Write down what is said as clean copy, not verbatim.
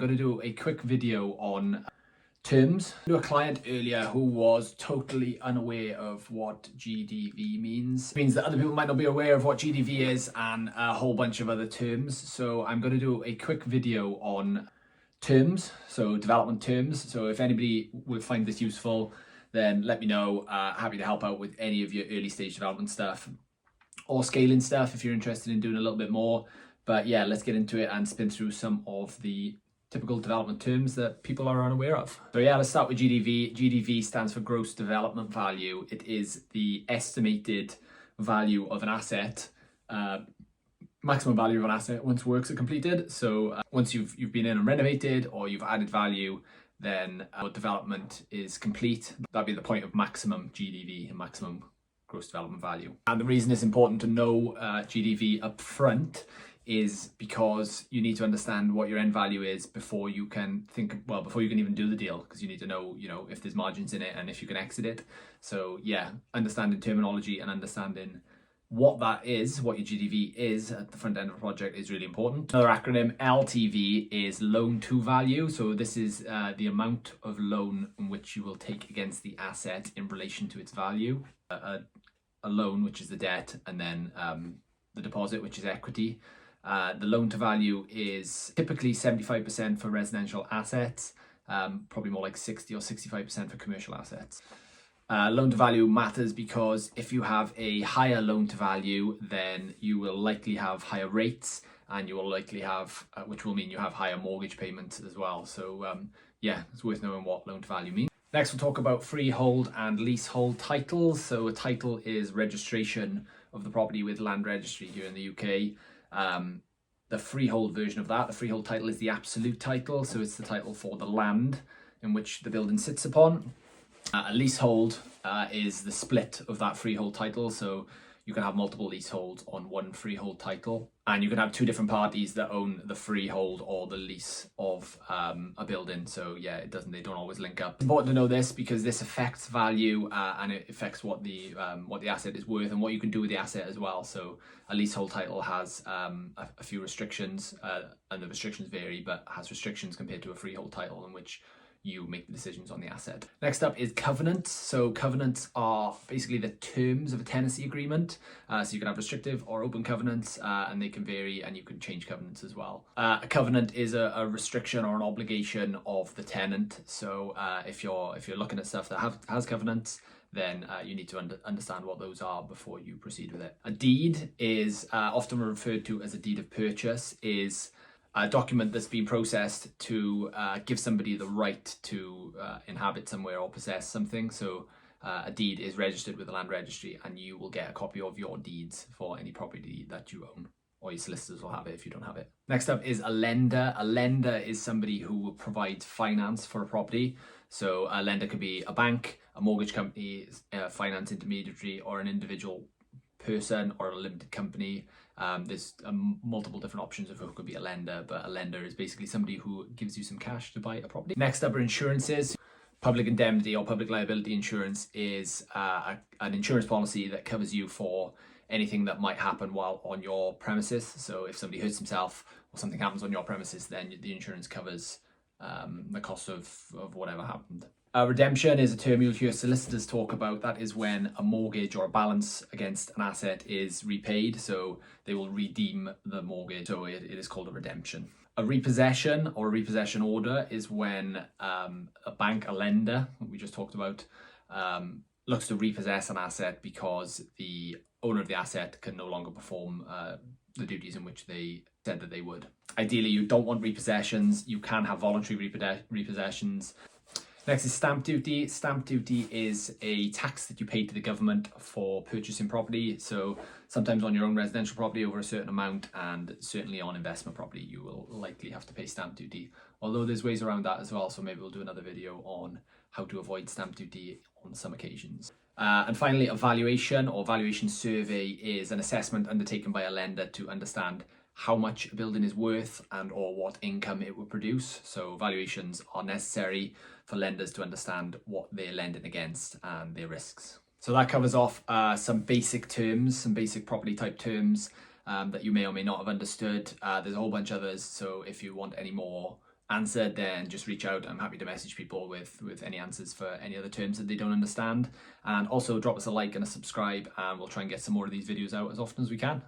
I'm going to do a quick video on terms. I knew a client earlier who was totally unaware of what GDV means. It means that other people might not be aware of what GDV is and a whole bunch of other terms. So I'm going to do a quick video on terms, so development terms. So if anybody will find this useful, then let me know. Happy to help out with any of your early stage development stuff or scaling stuff if you're interested in doing a little bit more. But yeah, let's get into it and spin through some of the typical development terms that people are unaware of. So yeah, let's start with GDV. GDV stands for gross development value. It is the estimated value of an asset, maximum value of an asset once works are completed. So once you've been in and renovated or you've added value, then development is complete. That'd be the point of maximum GDV, maximum gross development value. And the reason it's important to know GDV up front is because you need to understand what your end value is before you can before you can even do the deal, because you need to know, if there's margins in it and if you can exit it. So yeah, understanding terminology and understanding what that is, what your GDV is at the front end of a project is really important. Another acronym, LTV, is loan to value. So this is the amount of loan in which you will take against the asset in relation to its value. A loan, which is the debt, and then the deposit, which is equity. The loan to value is typically 75% for residential assets, probably more like 60 or 65% for commercial assets. Loan to value matters because if you have a higher loan to value, then you will likely have higher rates, and you will likely have, which will mean you have higher mortgage payments as well. So yeah, it's worth knowing what loan to value means. Next, we'll talk about freehold and leasehold titles. So a title is registration of the property with Land Registry here in the UK. The freehold version of that, the freehold title, is the absolute title. So it's the title for the land in which the building sits upon. A leasehold is the split of that freehold title. So you can have multiple leaseholds on one freehold title, and you can have two different parties that own the freehold or the lease of a building. So yeah, they don't always link up. It's important to know this because this affects value and it affects what the asset is worth and what you can do with the asset as well. So a leasehold title has a few restrictions, and the restrictions vary, but has restrictions compared to a freehold title in which you make the decisions on the asset. Next up is covenants. So covenants are basically the terms of a tenancy agreement. So you can have restrictive or open covenants, and they can vary, and you can change covenants as well. A covenant is a restriction or an obligation of the tenant. So if you're looking at stuff that has covenants, then you need to understand what those are before you proceed with it. A deed is often referred to as a deed of purchase, is a document that's been processed to give somebody the right to inhabit somewhere or possess something. So a deed is registered with the Land Registry, and you will get a copy of your deeds for any property that you own, or your solicitors will have it if you don't have it. Next up is a lender. A lender is somebody who provides finance for a property. So a lender could be a bank, a mortgage company, a finance intermediary, or an individual person or a limited company. There's multiple different options of who could be a lender, but a lender is basically somebody who gives you some cash to buy a property. Next up are insurances. Public indemnity or public liability insurance is an insurance policy that covers you for anything that might happen while on your premises. So if somebody hurts himself or something happens on your premises, then the insurance covers the cost of whatever happened. Redemption is a term you'll hear solicitors talk about. That is when a mortgage or a balance against an asset is repaid. So they will redeem the mortgage. So it is called a redemption. A repossession or a repossession order is when a bank, a lender, we just talked about, looks to repossess an asset because the owner of the asset can no longer perform the duties in which they said that they would. Ideally, you don't want repossessions. You can have voluntary repossessions. Next is stamp duty. Stamp duty is a tax that you pay to the government for purchasing property. So sometimes on your own residential property over a certain amount, and certainly on investment property, you will likely have to pay stamp duty. Although there's ways around that as well. So maybe we'll do another video on how to avoid stamp duty on some occasions. And finally, a valuation or valuation survey is an assessment undertaken by a lender to understand how much a building is worth and or what income it will produce. So valuations are necessary for lenders to understand what they're lending against and their risks. So that covers off some basic terms, some basic property type terms that you may or may not have understood. There's a whole bunch of others, so if you want any more answered, then just reach out. I'm happy to message people with any answers for any other terms that they don't understand. And also drop us a like and a subscribe, and we'll try and get some more of these videos out as often as we can.